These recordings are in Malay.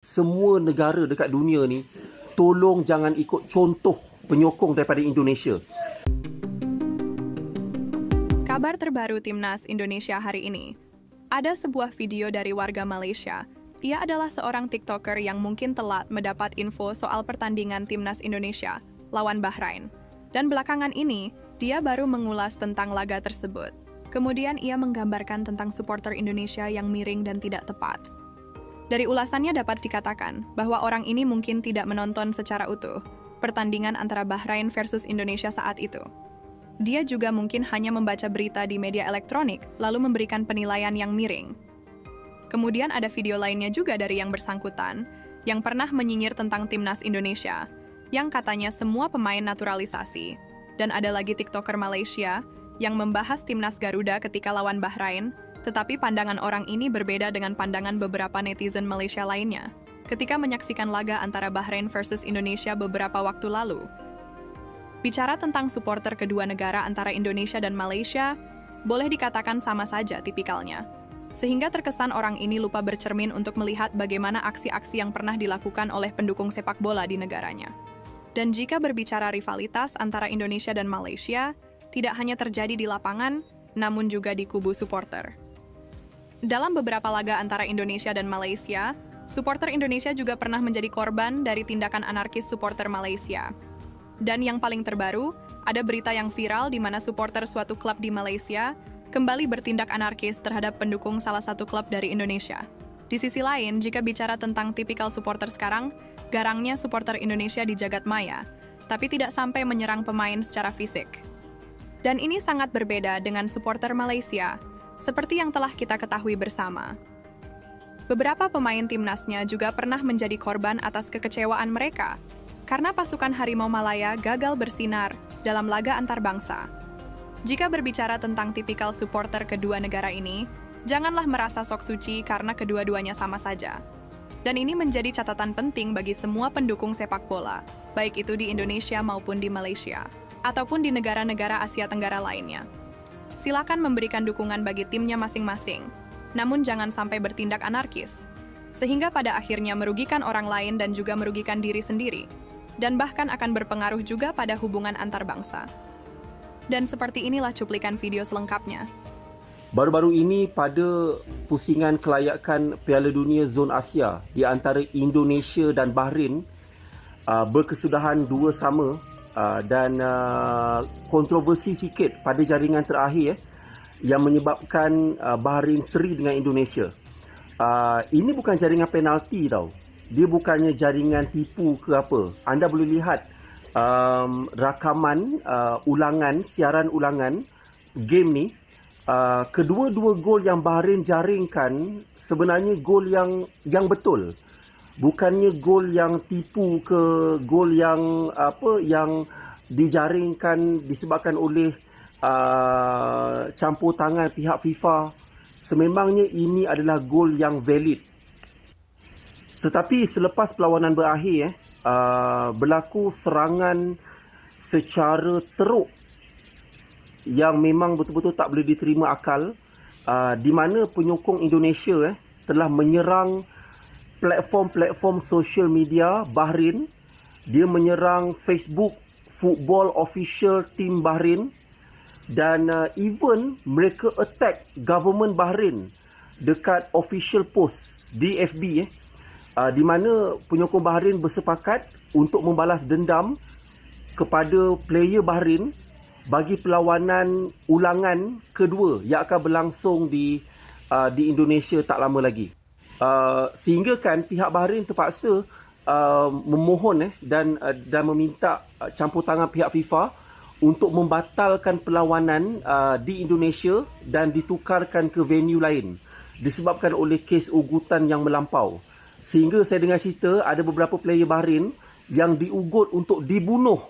Semua negara dekat dunia ni tolong jangan ikut contoh penyokong daripada Indonesia. Kabar terbaru Timnas Indonesia hari ini. Ada sebuah video dari warga Malaysia. Ia adalah seorang TikToker yang mungkin telat mendapat info soal pertandingan Timnas Indonesia lawan Bahrain. Dan belakangan ini, dia baru mengulas tentang laga tersebut. Kemudian ia menggambarkan tentang supporter Indonesia yang miring dan tidak tepat. Dari ulasannya dapat dikatakan bahwa orang ini mungkin tidak menonton secara utuh pertandingan antara Bahrain versus Indonesia saat itu. Dia juga mungkin hanya membaca berita di media elektronik lalu memberikan penilaian yang miring. Kemudian ada video lainnya juga dari yang bersangkutan yang pernah menyinyir tentang Timnas Indonesia yang katanya semua pemain naturalisasi. Dan ada lagi TikToker Malaysia yang membahas Timnas Garuda ketika lawan Bahrain, tetapi pandangan orang ini berbeda dengan pandangan beberapa netizen Malaysia lainnya ketika menyaksikan laga antara Bahrain versus Indonesia beberapa waktu lalu. Bicara tentang supporter kedua negara antara Indonesia dan Malaysia, boleh dikatakan sama saja tipikalnya. Sehingga terkesan orang ini lupa bercermin untuk melihat bagaimana aksi-aksi yang pernah dilakukan oleh pendukung sepak bola di negaranya. Dan jika berbicara rivalitas antara Indonesia dan Malaysia, tidak hanya terjadi di lapangan, namun juga di kubu supporter. Dalam beberapa laga antara Indonesia dan Malaysia, supporter Indonesia juga pernah menjadi korban dari tindakan anarkis supporter Malaysia. Dan yang paling terbaru, ada berita yang viral di mana supporter suatu klub di Malaysia kembali bertindak anarkis terhadap pendukung salah satu klub dari Indonesia. Di sisi lain, jika bicara tentang tipikal supporter sekarang, garangnya supporter Indonesia di jagat maya, tapi tidak sampai menyerang pemain secara fisik. Dan ini sangat berbeda dengan supporter Malaysia, seperti yang telah kita ketahui bersama. Beberapa pemain timnasnya juga pernah menjadi korban atas kekecewaan mereka, karena pasukan Harimau Malaya gagal bersinar dalam laga antar bangsa. Jika berbicara tentang tipikal supporter kedua negara ini, janganlah merasa sok suci karena kedua-duanya sama saja. Dan ini menjadi catatan penting bagi semua pendukung sepak bola, baik itu di Indonesia maupun di Malaysia, ataupun di negara-negara Asia Tenggara lainnya. Silakan memberikan dukungan bagi timnya masing-masing, namun jangan sampai bertindak anarkis, sehingga pada akhirnya merugikan orang lain dan juga merugikan diri sendiri, dan bahkan akan berpengaruh juga pada hubungan antar bangsa. Dan seperti inilah cuplikan video selengkapnya. Baru-baru ini pada pusingan kelayakan Piala Dunia Zon Asia di antara Indonesia dan Bahrain berkesudahan 2-2 dan kontroversi sikit pada jaringan terakhir yang menyebabkan Bahrain seri dengan Indonesia. Ini bukan jaringan penalti tau. Dia bukannya jaringan tipu ke apa. Anda boleh lihat rakaman siaran ulangan game ni. Kedua-dua gol yang Bahrain jaringkan sebenarnya gol yang betul. Bukannya gol yang tipu ke gol yang dijaringkan disebabkan oleh campur tangan pihak FIFA. Sememangnya ini adalah gol yang valid. Tetapi selepas perlawanan berakhir berlaku serangan secara teruk yang memang betul-betul tak boleh diterima akal, di mana penyokong Indonesia telah menyerang platform-platform social media Bahrain. Dia menyerang Facebook Football Official Team Bahrain, dan even mereka attack government Bahrain dekat official post di FB di mana penyokong Bahrain bersepakat untuk membalas dendam kepada player Bahrain bagi perlawanan ulangan kedua yang akan berlangsung di Indonesia tak lama lagi. Sehingga kan pihak Bahrain terpaksa memohon dan meminta campur tangan pihak FIFA untuk membatalkan perlawanan di Indonesia dan ditukarkan ke venue lain disebabkan oleh kes ugutan yang melampau. Sehingga saya dengar cerita ada beberapa player Bahrain yang diugut untuk dibunuh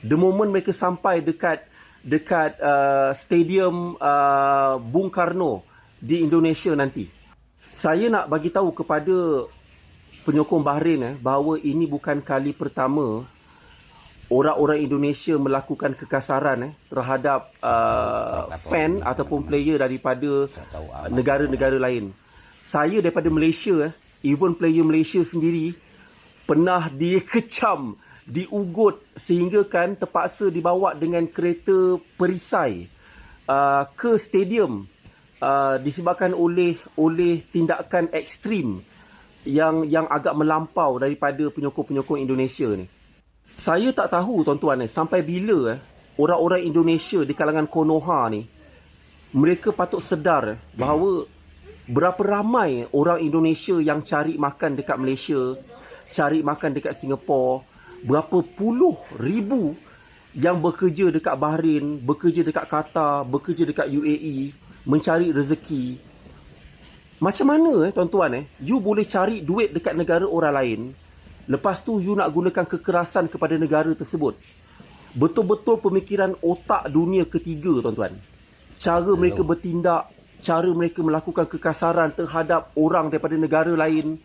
the moment mereka sampai dekat stadium Bung Karno di Indonesia nanti. Saya nak bagi tahu kepada penyokong Bahrain bahawa ini bukan kali pertama orang-orang Indonesia melakukan kekasaran terhadap fan ataupun player daripada negara-negara lain. Saya daripada Malaysia even player Malaysia sendiri pernah dikecam, diugut sehingga kan terpaksa dibawa dengan kereta perisai ke stadium disebabkan oleh tindakan ekstrim yang agak melampau daripada penyokong-penyokong Indonesia ni. Saya tak tahu tuan-tuan sampai bila orang-orang Indonesia di kalangan Konoha ni mereka patut sedar bahawa berapa ramai orang Indonesia yang cari makan dekat Malaysia, cari makan dekat Singapura, berapa puluh ribu yang bekerja dekat Bahrain, bekerja dekat Qatar, bekerja dekat UAE, mencari rezeki. Macam mana tuan-tuan you boleh cari duit dekat negara orang lain, lepas tu you nak gunakan kekerasan kepada negara tersebut. Betul-betul pemikiran otak dunia ketiga tuan-tuan. Cara mereka bertindak, cara mereka melakukan kekasaran terhadap orang daripada negara lain.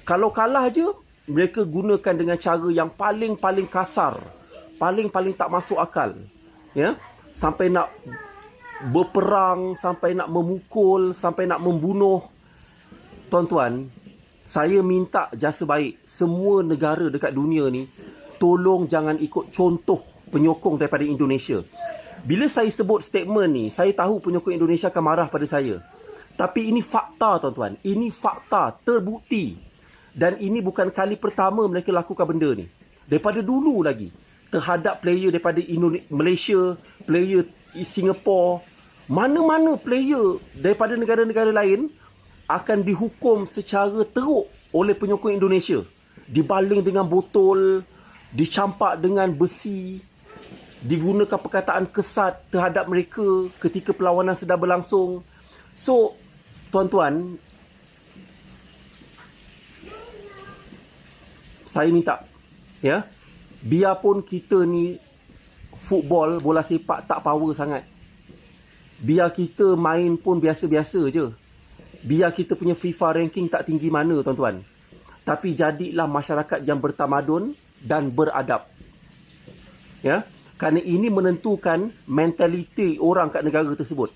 Kalau kalah je, mereka gunakan dengan cara yang paling-paling kasar, paling-paling tak masuk akal. Ya, sampai nak berperang, sampai nak memukul, sampai nak membunuh. Tuan-tuan, saya minta jasa baik semua negara dekat dunia ni, tolong jangan ikut contoh penyokong daripada Indonesia. Bila saya sebut statement ni, saya tahu penyokong Indonesia akan marah pada saya. Tapi ini fakta tuan-tuan, ini fakta terbukti. Dan ini bukan kali pertama mereka lakukan benda ni. Daripada dulu lagi, terhadap player daripada Malaysia, player Singapura, mana-mana player daripada negara-negara lain akan dihukum secara teruk oleh penyokong Indonesia. Dibaling dengan botol, dicampak dengan besi, digunakan perkataan kesat terhadap mereka ketika perlawanan sedang berlangsung. So, tuan-tuan, saya minta, ya, biarpun kita ni football, bola sepak tak power sangat. Biar kita main pun biasa-biasa je. Biar kita punya FIFA ranking tak tinggi mana tuan-tuan. Tapi jadilah masyarakat yang bertamadun dan beradab. Ya, kerana ini menentukan mentaliti orang kat negara tersebut.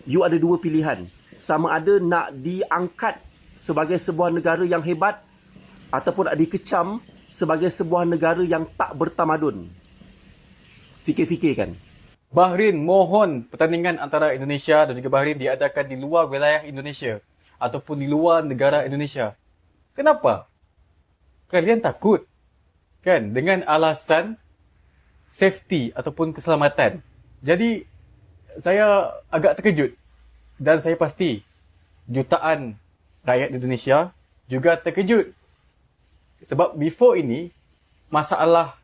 You ada dua pilihan. Sama ada nak diangkat sebagai sebuah negara yang hebat ataupun nak dikecam sebagai sebuah negara yang tak bertamadun. Fikir-fikirkan. Bahrain mohon pertandingan antara Indonesia dan juga Bahrain diadakan di luar wilayah Indonesia ataupun di luar negara Indonesia. Kenapa? Kalian takut kan dengan alasan safety ataupun keselamatan. Jadi saya agak terkejut dan saya pasti jutaan rakyat Indonesia juga terkejut. Sebab before ini masalah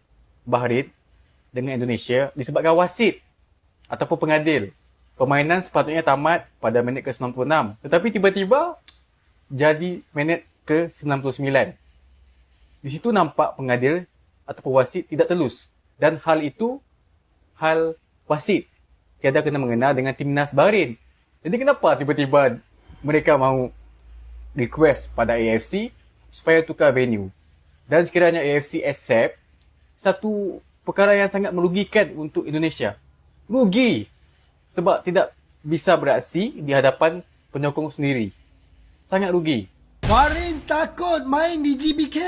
Bahrain dengan Indonesia disebabkan wasit ataupun pengadil. Permainan sepatutnya tamat pada minit ke-96. Tetapi tiba-tiba jadi minit ke-99. Di situ nampak pengadil ataupun wasit tidak telus. Dan hal itu, hal wasit. Tiada kena mengena dengan timnas Bahrain. Jadi kenapa tiba-tiba mereka mahu request pada AFC supaya tukar venue? Dan sekiranya AFC accept, satu perkara yang sangat merugikan untuk Indonesia. Rugi sebab tidak bisa beraksi di hadapan penyokong sendiri. Sangat rugi. Bahrain takut main di GBK.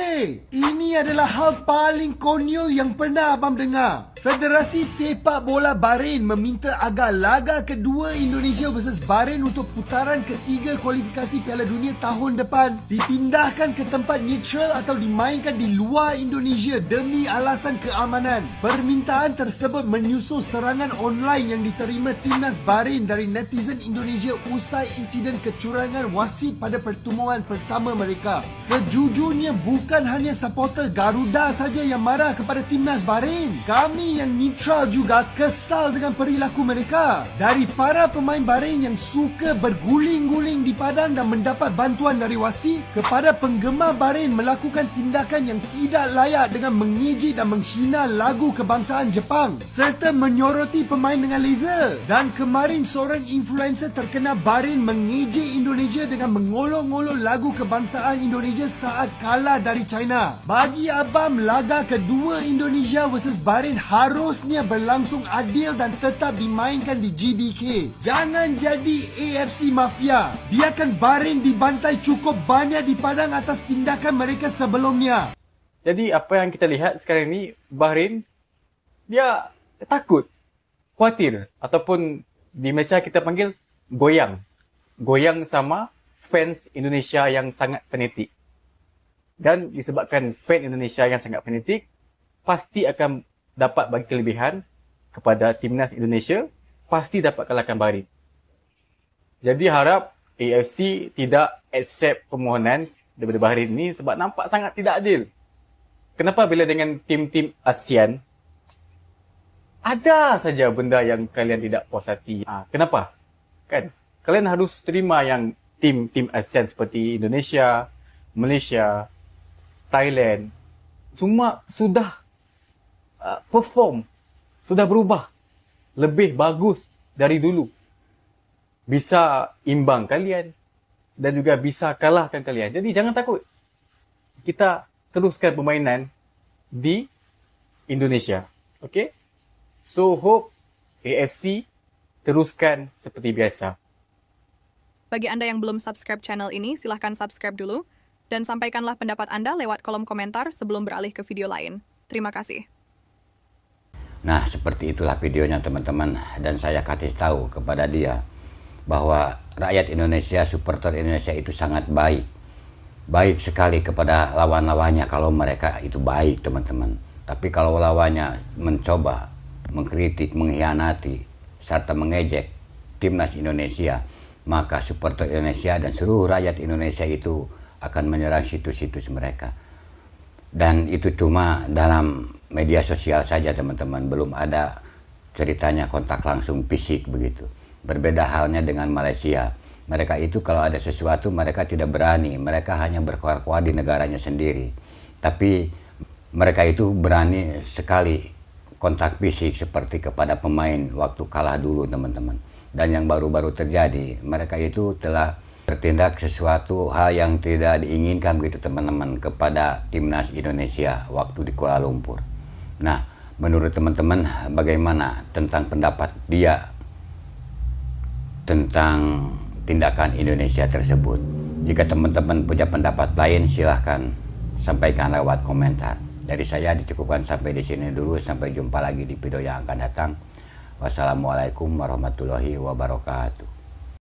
Ini adalah hal paling konyol yang pernah abang dengar. Federasi Sepak Bola Bahrain meminta agar laga kedua Indonesia versus Bahrain untuk putaran ketiga kualifikasi Piala Dunia tahun depan dipindahkan ke tempat neutral atau dimainkan di luar Indonesia demi alasan keamanan. Permintaan tersebut menyusul serangan online yang diterima timnas Bahrain dari netizen Indonesia usai insiden kecurangan wasit pada pertemuan pertama mereka. Sejujurnya bukan hanya supporter Garuda saja yang marah kepada timnas Bahrain. Kami yang neutral juga kesal dengan perilaku mereka. Dari para pemain Bahrain yang suka berguling-guling di padang dan mendapat bantuan dari wasit, kepada penggemar Bahrain melakukan tindakan yang tidak layak dengan mengejek dan menghina lagu kebangsaan Jepang serta menyoroti pemain dengan laser. Dan kemarin seorang influencer terkenal Bahrain mengejek Indonesia dengan mengolok-olok lagu kebangsaan kekecewaan Indonesia saat kalah dari China. Bagi Abam, laga kedua Indonesia versus Bahrain harusnya berlangsung adil dan tetap dimainkan di GBK. Jangan jadi AFC Mafia. Biarkan Bahrain dibantai cukup banyak di padang atas tindakan mereka sebelumnya. Jadi apa yang kita lihat sekarang ni, Bahrain, dia takut, khawatir, ataupun di Malaysia kita panggil goyang. Goyang sama fans Indonesia yang sangat fanatik. Dan disebabkan fans Indonesia yang sangat fanatik, pasti akan dapat bagi kelebihan kepada timnas Indonesia, pasti dapat kalahkan Bahrain. Jadi harap AFC tidak accept permohonan daripada Bahrain ni sebab nampak sangat tidak adil. Kenapa bila dengan tim-tim ASEAN, ada saja benda yang kalian tidak puas hati? Kenapa? Kan? Kalian harus terima yang tim-tim ASEAN seperti Indonesia, Malaysia, Thailand, semua sudah perform, sudah berubah. Lebih bagus dari dulu. Bisa imbang kalian dan juga bisa kalahkan kalian. Jadi jangan takut. Kita teruskan permainan di Indonesia. Okay? So hope AFC teruskan seperti biasa. Bagi Anda yang belum subscribe channel ini, silahkan subscribe dulu. Dan sampaikanlah pendapat Anda lewat kolom komentar sebelum beralih ke video lain. Terima kasih. Nah, seperti itulah videonya teman-teman. Dan saya kasih tahu kepada dia bahwa rakyat Indonesia, supporter Indonesia itu sangat baik. Baik sekali kepada lawan-lawannya kalau mereka itu baik teman-teman. Tapi kalau lawannya mencoba mengkritik, mengkhianati, serta mengejek timnas Indonesia, maka supporter Indonesia dan seluruh rakyat Indonesia itu akan menyerang situs-situs mereka. Dan itu cuma dalam media sosial saja teman-teman, belum ada ceritanya kontak langsung fisik begitu. Berbeda halnya dengan Malaysia. Mereka itu kalau ada sesuatu mereka tidak berani, mereka hanya berkuar-kuar di negaranya sendiri. Tapi mereka itu berani sekali kontak fisik seperti kepada pemain waktu kalah dulu teman-teman. Dan yang baru-baru terjadi, mereka itu telah bertindak sesuatu hal yang tidak diinginkan begitu teman-teman kepada timnas Indonesia waktu di Kuala Lumpur. Nah, menurut teman-teman bagaimana tentang pendapat dia tentang tindakan Indonesia tersebut? Jika teman-teman punya pendapat lain silahkan sampaikan lewat komentar. Dari saya dicukupkan sampai di sini dulu, sampai jumpa lagi di video yang akan datang. Wassalamualaikum warahmatullahi wabarakatuh.